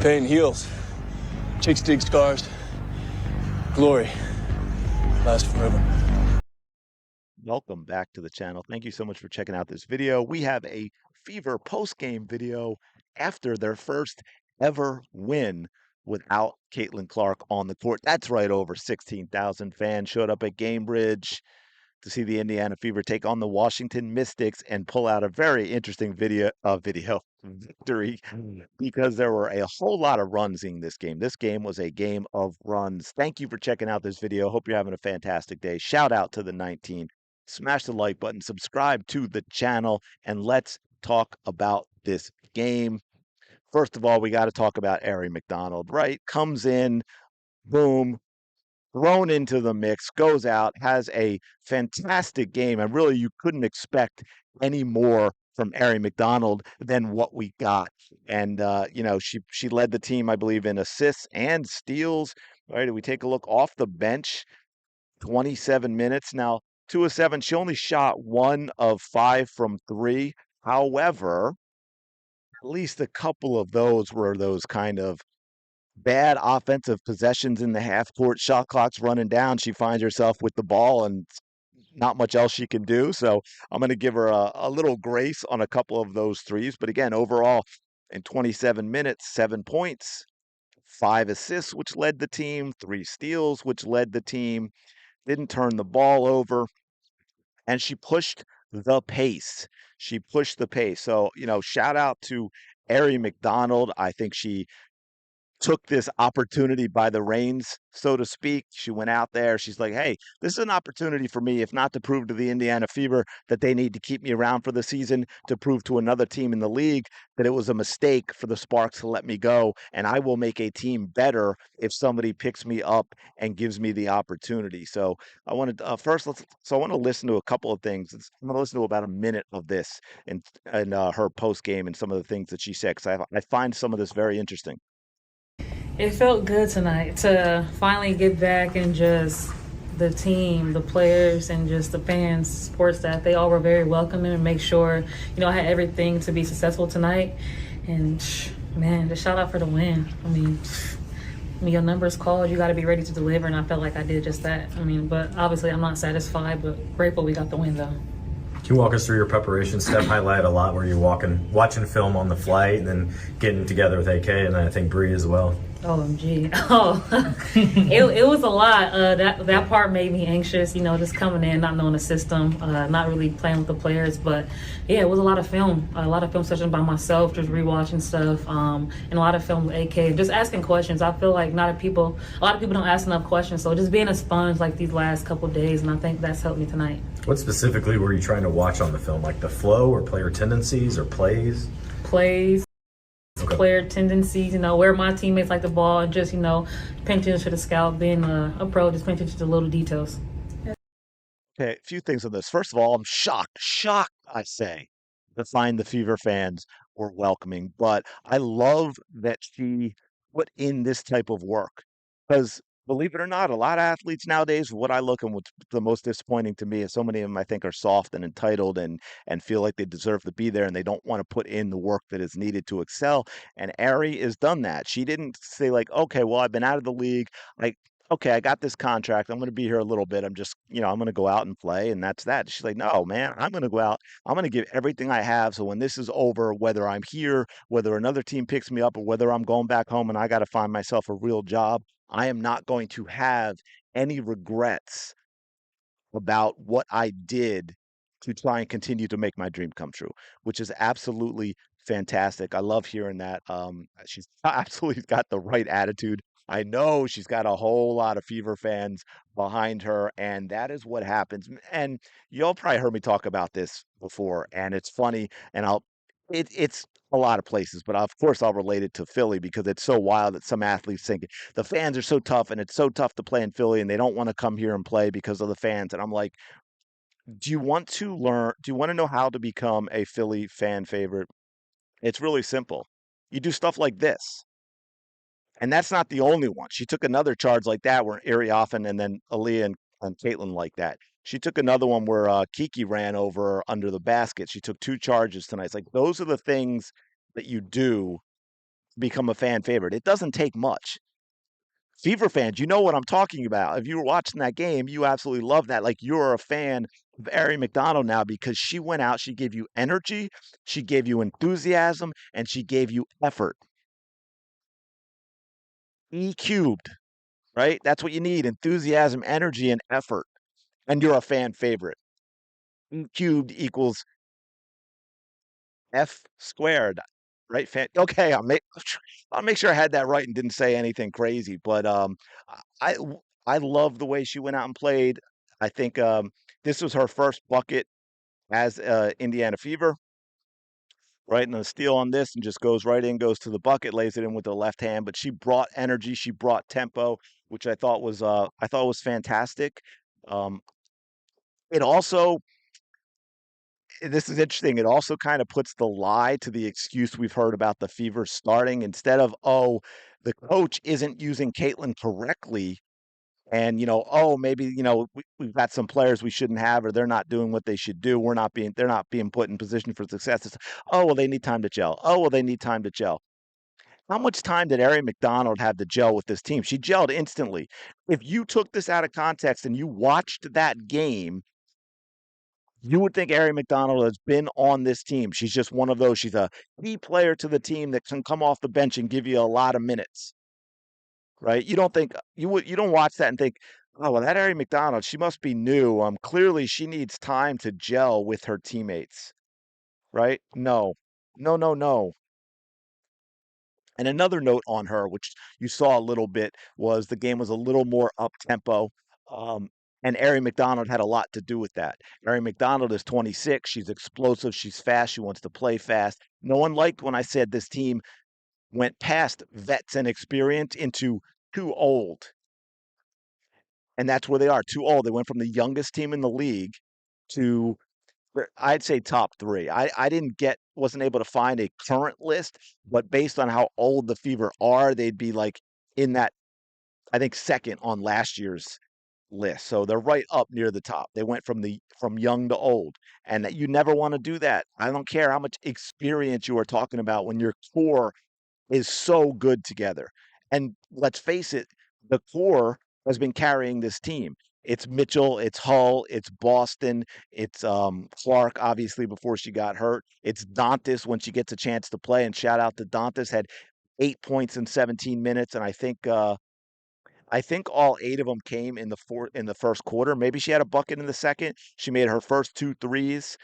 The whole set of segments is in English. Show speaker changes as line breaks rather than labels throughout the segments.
Pain heals. Chicks dig scars. Glory lasts forever.
Welcome back to the channel. Thank you so much for checking out this video. We have a Fever post-game video after their first ever win without Caitlin Clark on the court. That's right, over 16,000 fans showed up at Gamebridge to see the Indiana Fever take on the Washington Mystics and pull out a very interesting video victory because there were a whole lot of runs in this game. This game was a game of runs. Thank you for checking out this video. Hope you're having a fantastic day. Shout out to the 19. Smash the like button, subscribe to the channel, and let's talk about this game. First of all, we got to talk about Aari McDonald, right? Comes in, boom, thrown into the mix, goes out, has a fantastic game, and really you couldn't expect any more from Aari McDonald than what we got. And she led the team, I believe, in assists and steals. Right? We take a look off the bench, 27 minutes. Now, 2 of 7, she only shot 1 of 5 from 3. However, at least a couple of those were those kind of bad offensive possessions in the half court. Shot clock's running down. She finds herself with the ball and not much else she can do. So I'm going to give her a little grace on a couple of those threes. But again, overall, in 27 minutes, 7 points, 5 assists, which led the team, 3 steals, which led the team, didn't turn the ball over, and she pushed the pace. She pushed the pace. So, shout out to Aari McDonald. I think she took this opportunity by the reins, so to speak. She went out there. She's like, hey, this is an opportunity for me, if not to prove to the Indiana Fever that they need to keep me around for the season, to prove to another team in the league that it was a mistake for the Sparks to let me go. And I will make a team better if somebody picks me up and gives me the opportunity. So I wanted I want to listen to a couple of things. I'm going to listen to about a minute of this and her post game and some of the things that she said, because I find some of this very interesting.
It felt good tonight to finally get back and just the team, the players, and just the fans, sports staff. They all were very welcoming and make sure, I had everything to be successful tonight. And man, the shout out for the win. When your number's called, you got to be ready to deliver, and I felt like I did just that. But obviously I'm not satisfied, but grateful we got the win though.
Can you walk us through your preparation? Steph highlighted a lot where you're watching film on the flight and then getting together with AK and I think Bree as well.
OMG. It was a lot. That part made me anxious, just coming in, not knowing the system, not really playing with the players. But yeah, it was a lot of film sessions by myself, just rewatching stuff, and a lot of film with AK, just asking questions. I feel like a lot of people don't ask enough questions. So just being a sponge like these last couple of days, and I think that's helped me tonight.
What specifically were you trying to watch on the film? Like the flow or player tendencies or plays?
Plays.
Okay.
Player tendencies, where my teammates like the ball, and just, paying attention to the scout, being a pro, just paying attention to the little details.
Okay, a few things on this. First of all, I'm shocked, I say, to find the Fever fans were welcoming. But I love that she put in this type of work because, believe it or not, a lot of athletes nowadays, what I look and what's the most disappointing to me is so many of them, I think, are soft and entitled and feel like they deserve to be there and they don't want to put in the work that is needed to excel. And Aari has done that. She didn't say like, okay, well, I've been out of the league. Okay, I got this contract. I'm going to be here a little bit. I'm just, I'm going to go out and play, and that's that. She's like, no, man, I'm going to go out. I'm going to give everything I have. So when this is over, whether I'm here, whether another team picks me up, or whether I'm going back home and I got to find myself a real job, I am not going to have any regrets about what I did to try and continue to make my dream come true, which is absolutely fantastic. I love hearing that. She's absolutely got the right attitude. I know she's got a whole lot of Fever fans behind her, and that is what happens. And y'all probably heard me talk about this before, and it's funny, and it's a lot of places, but of course I'll relate it to Philly because it's so wild that some athletes think the fans are so tough and it's so tough to play in Philly and they don't want to come here and play because of the fans. And I'm like, do you want to learn? Do you want to know how to become a Philly fan favorite? It's really simple. You do stuff like this. And that's not the only one. She took another charge like that where Ariofan and then Aaliyah and Caitlin like that. She took another one where Kiki ran over under the basket. She took 2 charges tonight. It's like those are the things that you do become a fan favorite. It doesn't take much. Fever fans, you know what I'm talking about. If you were watching that game, you absolutely love that. Like you're a fan of Aari McDonald now because she went out, she gave you energy, she gave you enthusiasm, and she gave you effort. E cubed, right? That's what you need: enthusiasm, energy, and effort. And you're a fan favorite. E cubed equals F squared, right? Okay, I'll make sure I had that right and didn't say anything crazy. But I I love the way she went out and played. I think this was her first bucket as Indiana Fever, right? And the steal on this and just goes right in, goes to the bucket, lays it in with the left hand. But she brought energy, she brought tempo, which I thought was fantastic. Um, it also this is interesting. It also kind of puts the lie to the excuse we've heard about the Fever starting instead of, oh, the coach isn't using Caitlin correctly. And, oh, maybe, we've got some players we shouldn't have, or they're not doing what they should do. They're not being put in position for success. It's, oh, well, they need time to gel. Oh, well, they need time to gel. How much time did Aari McDonald have to gel with this team? She gelled instantly. If you took this out of context and you watched that game, you would think Aari McDonald has been on this team. She's just one of those. She's a key player to the team that can come off the bench and give you a lot of minutes, right? You don't think you don't watch that and think, oh well, that Aari McDonald, she must be new. Clearly she needs time to gel with her teammates, right? No, no, no, no. And another note on her, which you saw a little bit, was the game was a little more up tempo. Um, and Aari McDonald had a lot to do with that. Aari McDonald is 26. She's explosive. She's fast. She wants to play fast. No one liked when I said this team went past vets and experience into too old. And that's where they are, too old. They went from the youngest team in the league to I'd say top three. I wasn't able to find a current list, but based on how old the Fever are, they'd be like in that, I think, second on last year's list. So they're right up near the top. They went from young to old, and that you never want to do that. I don't care how much experience you are talking about when your core is so good together. And let's face it, the core has been carrying this team. It's Mitchell, it's Hull, it's Boston, it's Clark, obviously, before she got hurt. It's Dantas when she gets a chance to play. And shout out to Dantas, had 8 points in 17 minutes. And I think all 8 of them came in the first quarter. Maybe she had a bucket in the second. She made her first 2 threes.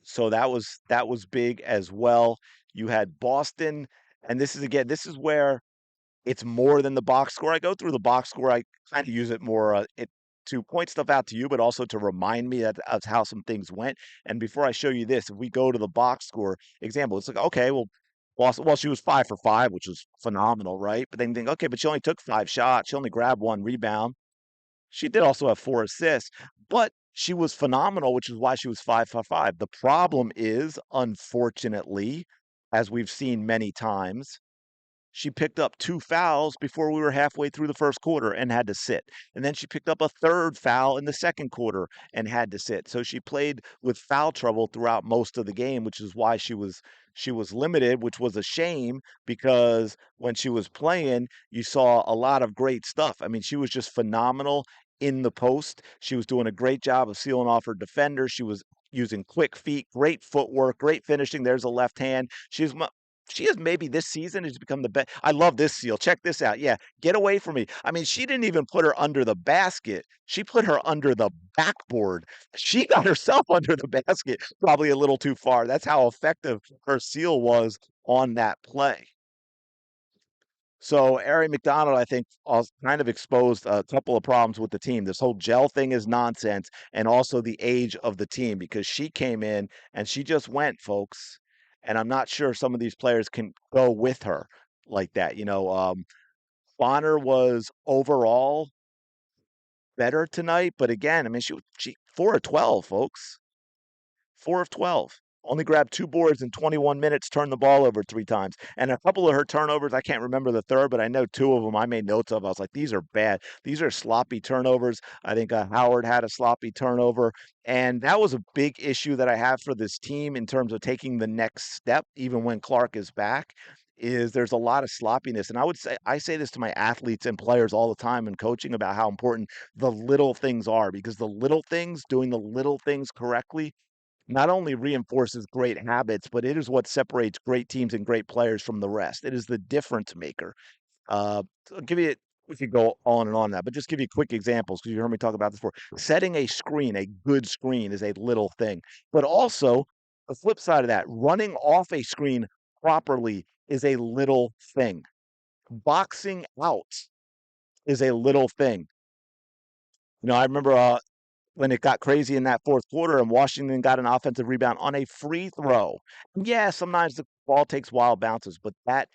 So that was big as well. You had Boston, and this is where it's more than the box score. I go through the box score. I kind of use it more to point stuff out to you, but also to remind me of how some things went. And before I show you this, if we go to the box score example, it's like, okay, well, Boston, well, she was 5 for 5, which was phenomenal, right? But then you think, okay, but she only took 5 shots. She only grabbed 1 rebound. She did also have 4 assists, but she was phenomenal, which is why she was 5 for 5. The problem is, unfortunately, as we've seen many times, she picked up 2 fouls before we were halfway through the first quarter and had to sit. And then she picked up a third foul in the second quarter and had to sit. So she played with foul trouble throughout most of the game, which is why she was limited, which was a shame because when she was playing, you saw a lot of great stuff. I mean, she was just phenomenal in the post. She was doing a great job of sealing off her defender. She was using quick feet, great footwork, great finishing. There's a left hand. She has maybe this season has become the best. I love this seal. Check this out. Yeah, get away from me. I mean, she didn't even put her under the basket. She put her under the backboard. She got herself under the basket, probably a little too far. That's how effective her seal was on that play. So Aari McDonald, I think, kind of exposed a couple of problems with the team. This whole gel thing is nonsense, and also the age of the team because she came in and she just went, folks. And I'm not sure some of these players can go with her like that. Bonner was overall better tonight, but again, I mean, she 4 of 12, folks, 4 of 12. only grabbed 2 boards in 21 minutes, turned the ball over 3 times. And a couple of her turnovers, I can't remember the third, but I know 2 of them I made notes of. I was like, these are bad. These are sloppy turnovers. I think Howard had a sloppy turnover. And that was a big issue that I have for this team in terms of taking the next step, even when Clark is back, is there's a lot of sloppiness. And I say this to my athletes and players all the time in coaching about how important the little things are, because the little things, doing the little things correctly, not only reinforces great habits, but it is what separates great teams and great players from the rest. It is the difference maker. I'll give you, we could go on and on that, but just give you quick examples because you heard me talk about this before. Setting a screen, a good screen, is a little thing, but also the flip side of that, running off a screen properly is a little thing. Boxing out is a little thing. I remember when it got crazy in that fourth quarter and Washington got an offensive rebound on a free throw. Yeah, sometimes the ball takes wild bounces, but that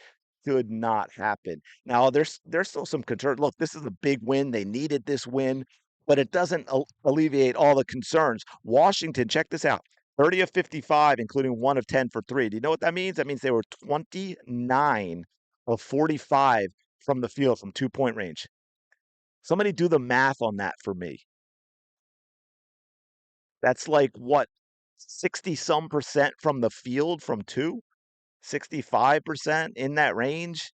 should not happen. Now, there's still some concern. Look, this is a big win. They needed this win, but it doesn't alleviate all the concerns. Washington, check this out. 30 of 55, including 1 of 10 for 3. Do you know what that means? That means they were 29 of 45 from the field from 2-point range. Somebody do the math on that for me. That's like what, 60 some percent from the field from 2? 65% in that range?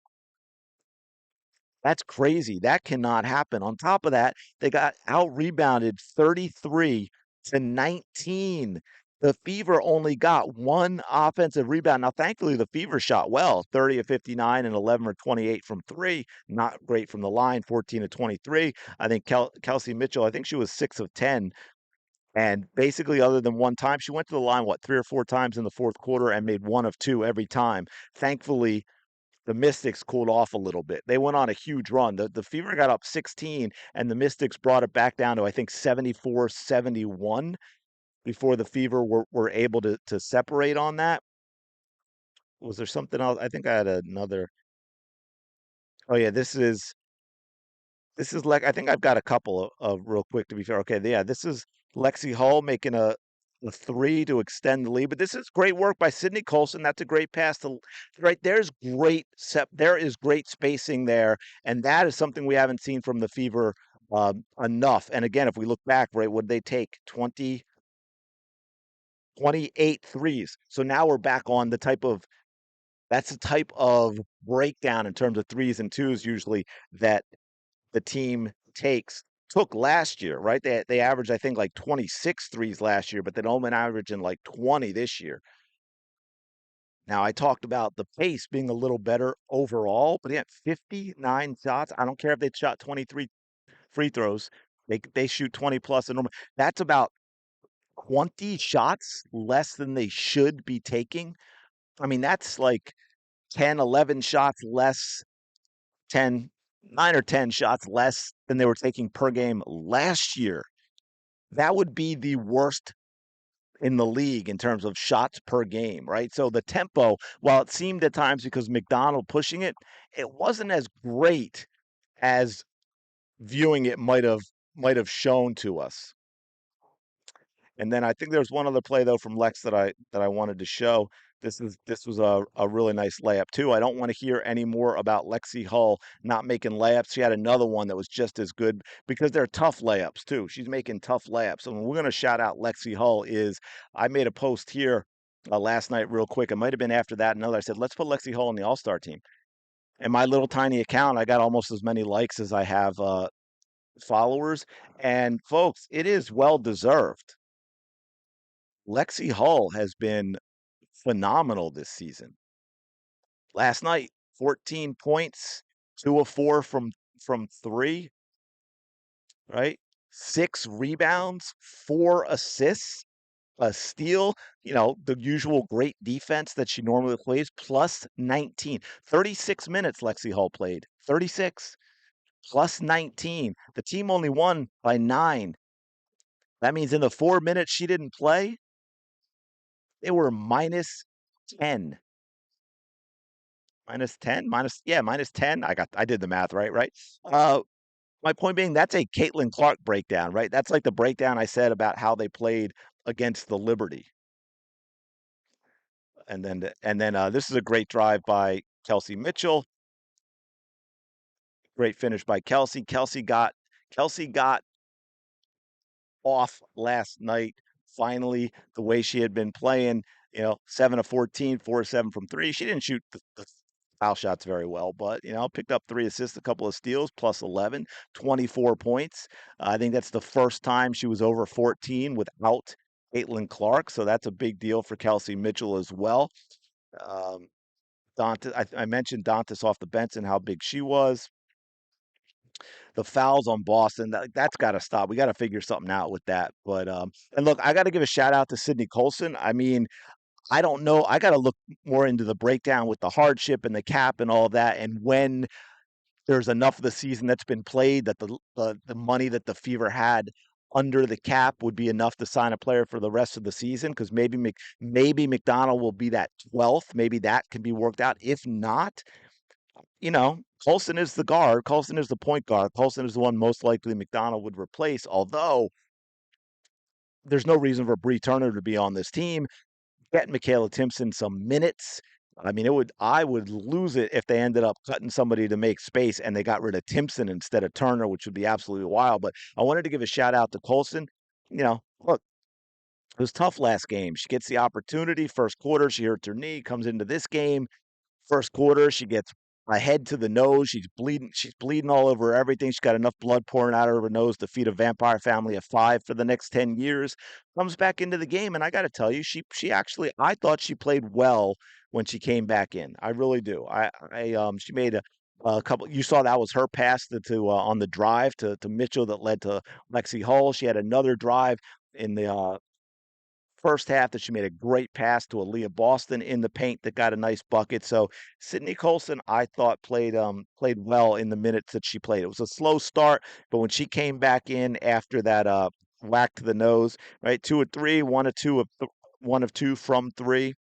That's crazy. That cannot happen. On top of that, they got out rebounded 33-19. The Fever only got 1 offensive rebound. Now, thankfully, the Fever shot well, 30 of 59 and 11 or 28 from 3. Not great from the line, 14 of 23. I think Kelsey Mitchell, I think she was 6 of 10. And basically, other than one time, she went to the line, 3 or 4 times in the fourth quarter and made 1 of 2 every time. Thankfully, the Mystics cooled off a little bit. They went on a huge run. The Fever got up 16, and the Mystics brought it back down to, I think, 74-71 before the Fever were able to separate on that. Was there something else? I think I had another. Oh, yeah, this is like, I think I've got a couple of real quick, to be fair. Okay, yeah, this is Lexie Hull making a 3 to extend the lead, but this is great work by Sydney Colson. That's a great pass to right. There is great spacing there, and that is something we haven't seen from the Fever enough. And again, if we look back, right, would they take 28 threes? So now we're back on that's the type of breakdown in terms of threes and twos usually that the team took last year, right? They averaged, I think, like 26 threes last year, but they'd only been averaging like 20 this year. Now, I talked about the pace being a little better overall, but he had 59 shots. I don't care if they shot 23 free throws. They shoot 20 plus. And that's about 20 shots less than they should be taking. I mean, that's like 10, 11 shots less, 9 or 10 shots less than they were taking per game last year. That would be the worst in the league in terms of shots per game, right? So the tempo, while it seemed at times because McDonald pushing it, it wasn't as great as viewing it might have shown to us. And then I think there's one other play though from Lex that I wanted to show. This was a really nice layup too. I don't want to hear any more about Lexie Hull not making layups. She had another one that was just as good because they're tough layups too. She's making tough layups. And we're going to shout out Lexie Hull. I made a post here last night real quick. It might have been after that. I said, let's put Lexie Hull on the All-Star team. And my little tiny account, I got almost as many likes as I have followers. And folks, it is well deserved. Lexie Hull has been phenomenal this season. Last night, 14 points, 2 of 4 from 3, right? 6 rebounds, 4 assists, a steal, the usual great defense that she normally plays, plus 19. 36 minutes Lexie Hull played. 36 plus 19. The team only won by 9. That means in the 4 minutes she didn't play, they were minus 10. Minus 10? Minus 10. I did the math right? My point being, that's a Caitlin Clark breakdown, right? That's like the breakdown I said about how they played against the Liberty. And then this is a great drive by Kelsey Mitchell. Great finish by Kelsey. Kelsey got off last night. Finally, the way she had been playing, 7 of 14, 4 of 7 from three. She didn't shoot the foul shots very well, but picked up 3 assists, a couple of steals, plus 11, 24 points. I think that's the first time she was over 14 without Caitlin Clark, so that's a big deal for Kelsey Mitchell as well. Um, I mentioned Dantas off the bench and how big she was. The fouls on Boston, that's got to stop. We got to figure something out with that. But and look, I got to give a shout out to Sydney Colson. I mean, I don't know. I got to look more into the breakdown with the hardship and the cap and all that, and when there's enough of the season that's been played that the money that the Fever had under the cap would be enough to sign a player for the rest of the season, because maybe McDonald will be that 12th. Maybe that can be worked out. If not, Colson is the guard. Colson is the point guard. Colson is the one most likely McDonald would replace, although there's no reason for Bree Turner to be on this team. Get Michaela Timpson some minutes. I mean, I would lose it if they ended up cutting somebody to make space and they got rid of Timpson instead of Turner, which would be absolutely wild. But I wanted to give a shout out to Colson. Look, it was tough last game. She gets the opportunity. First quarter, she hurts her knee, comes into this game. First quarter, she gets a head to the nose. She's bleeding. She's bleeding all over everything. She's got enough blood pouring out of her nose to feed a vampire family of 5 for the next 10 years. Comes back into the game, and I got to tell you, she actually, I thought she played well when she came back in. I really do. She made a couple. You saw that was her pass on the drive to Mitchell that led to Lexie Hull. She had another drive in the first half that she made a great pass to Aaliyah Boston in the paint that got a nice bucket. So Sydney Colson, I thought played well in the minutes that she played. It was a slow start, but when she came back in after that whack to the nose, right, 2 of 3, 1 of 2 from 3,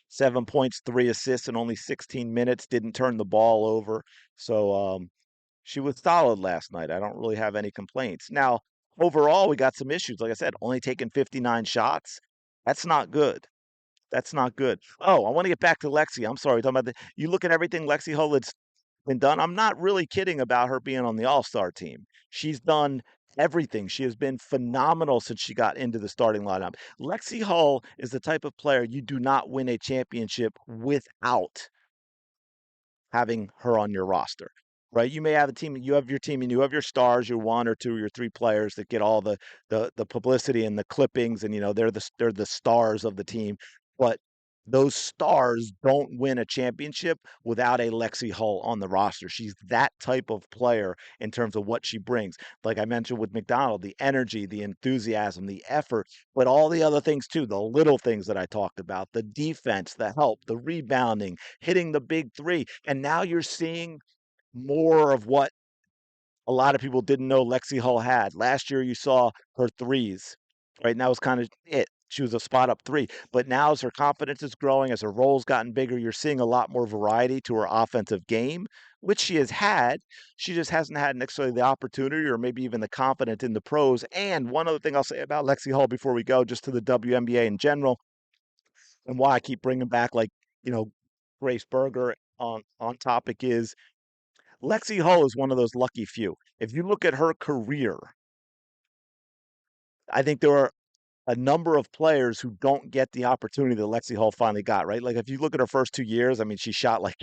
7 points, 3 assists in only 16 minutes. Didn't turn the ball over. So she was solid last night. I don't really have any complaints. Now, overall, we got some issues. Like I said, only taking 59 shots. That's not good. That's not good. Oh, I want to get back to Lexie. I'm sorry. Talking about you look at everything Lexie Hull has been done. I'm not really kidding about her being on the All-Star team. She's done everything. She has been phenomenal since she got into the starting lineup. Lexie Hull is the type of player you do not win a championship without having her on your roster, right? You may have a team, you have your team, and you have your stars, your 1 or 2 or 3 players that get all the publicity and the clippings, and they're the stars of the team. But those stars don't win a championship without a Lexie Hull on the roster. She's that type of player in terms of what she brings. Like I mentioned with McDonald, the energy, the enthusiasm, the effort, but all the other things too, the little things that I talked about, the defense, the help, the rebounding, hitting the big 3. And now you're seeing more of what a lot of people didn't know Lexie Hull had. Last year, you saw her threes, right? And that was kind of it. She was a spot up 3. But now, as her confidence is growing, as her role's gotten bigger, you're seeing a lot more variety to her offensive game, which she has had. She just hasn't had necessarily the opportunity or maybe even the confidence in the pros. And one other thing I'll say about Lexie Hull before we go, just to the WNBA in general, and why I keep bringing back, like, Grace Berger on topic, is Lexie Hull is one of those lucky few. If you look at her career, I think there are a number of players who don't get the opportunity that Lexie Hull finally got, right? Like if you look at her first 2 years, I mean, she shot like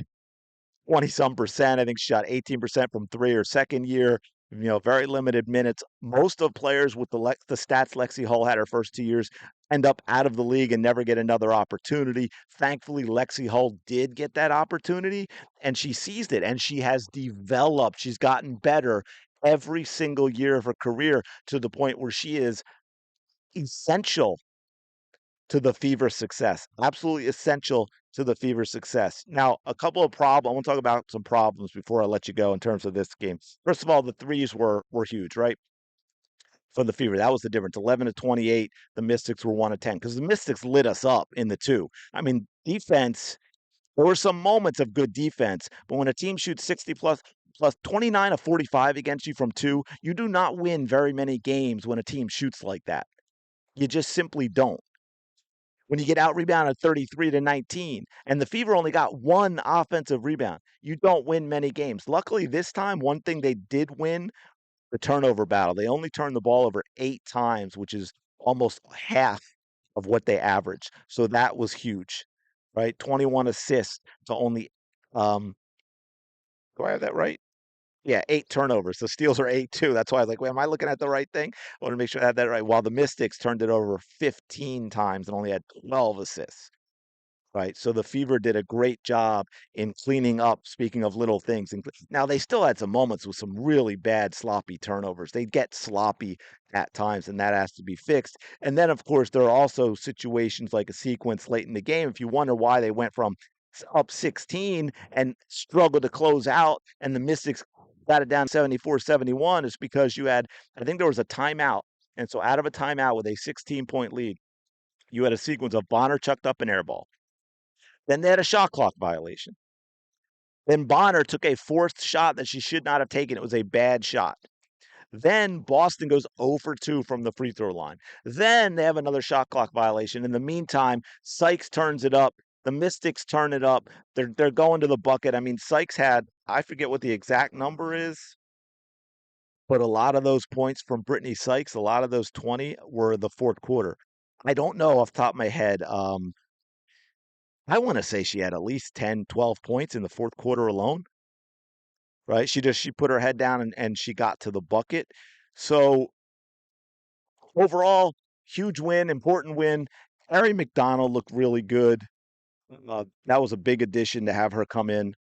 20 some percent. I think she shot 18% from 3 her second year, very limited minutes. Most of players with the stats Lexie Hull had her first 2 years end up out of the league and never get another opportunity. Thankfully, Lexie Hull did get that opportunity, and she seized it, and she has developed. She's gotten better every single year of her career to the point where she is essential to the Fever success. Absolutely essential to the Fever success. Now, a couple of problems. I want to talk about some problems before I let you go in terms of this game. First of all, the threes were huge, right? For the Fever. That was the difference. 11 to 28. The Mystics were 1 to 10 because the Mystics lit us up in the 2. I mean, defense, there were some moments of good defense, but when a team shoots 60 plus 29 of 45 against you from 2, you do not win very many games when a team shoots like that. You just simply don't. when you get out rebounded 33-19, and the Fever only got one offensive rebound, you don't win many games. Luckily, this time, one thing they did win, the turnover battle. They only turned the ball over 8 times, which is almost half of what they average. So that was huge, right? 21 assists to only, do I have that right? Yeah, 8 turnovers. The steals are 8 too. That's why I was like, wait, am I looking at the right thing? I want to make sure I have that right. While the Mystics turned it over 15 times and only had 12 assists. Right. So the Fever did a great job in cleaning up, speaking of little things. And now they still had some moments with some really bad, sloppy turnovers. They get sloppy at times, and that has to be fixed. And then, of course, there are also situations like a sequence late in the game. If you wonder why they went from up 16 and struggled to close out, and the Mystics got it down 74-71, is because you had, I think there was a timeout. And so out of a timeout with a 16-point lead, you had a sequence of Bonner chucked up an air ball. Then they had a shot clock violation. Then Bonner took a forced shot that she should not have taken. It was a bad shot. Then Boston goes 0 for 2 from the free throw line. Then they have another shot clock violation. In the meantime, Sykes turns it up. The Mystics turn it up. They're going to the bucket. I mean, Sykes had, I forget what the exact number is, but a lot of those points from Brittany Sykes, a lot of those 20 were the fourth quarter. I don't know off the top of my head. I want to say she had at least 10, 12 points in the fourth quarter alone, right? She put her head down and she got to the bucket. So overall, huge win, important win. Aari McDonald looked really good. That was a big addition to have her come in.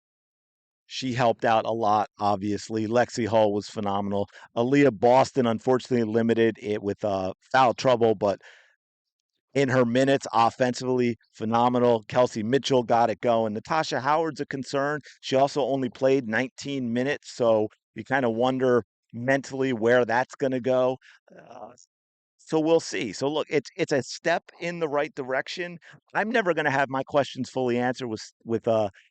She helped out a lot, obviously. Lexie Hull was phenomenal. Aaliyah Boston, unfortunately, limited it with foul trouble, but in her minutes offensively, phenomenal. Kelsey Mitchell got it going. Natasha Howard's a concern. She also only played 19 minutes, so you kind of wonder mentally where that's going to go. So we'll see. So look, it's a step in the right direction. I'm never going to have my questions fully answered with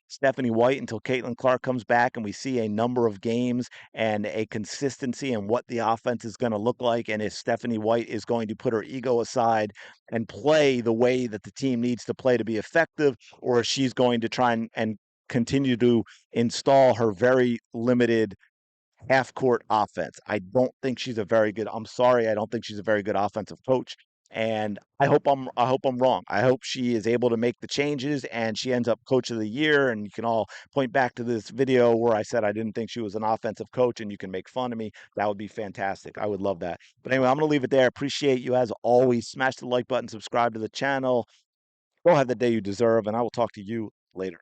Stephanie White until Caitlin Clark comes back and we see a number of games and a consistency in what the offense is going to look like, and if Stephanie White is going to put her ego aside and play the way that the team needs to play to be effective, or if she's going to try and continue to install her very limited half court offense. I don't think she's a very good. I'm sorry, I don't think she's a very good offensive coach. And I hope I'm wrong. I hope she is able to make the changes and she ends up coach of the year. And you can all point back to this video where I said I didn't think she was an offensive coach and you can make fun of me. That would be fantastic. I would love that. But anyway, I'm going to leave it there. Appreciate you as always. Smash the like button, subscribe to the channel. Go have the day you deserve, and I will talk to you later.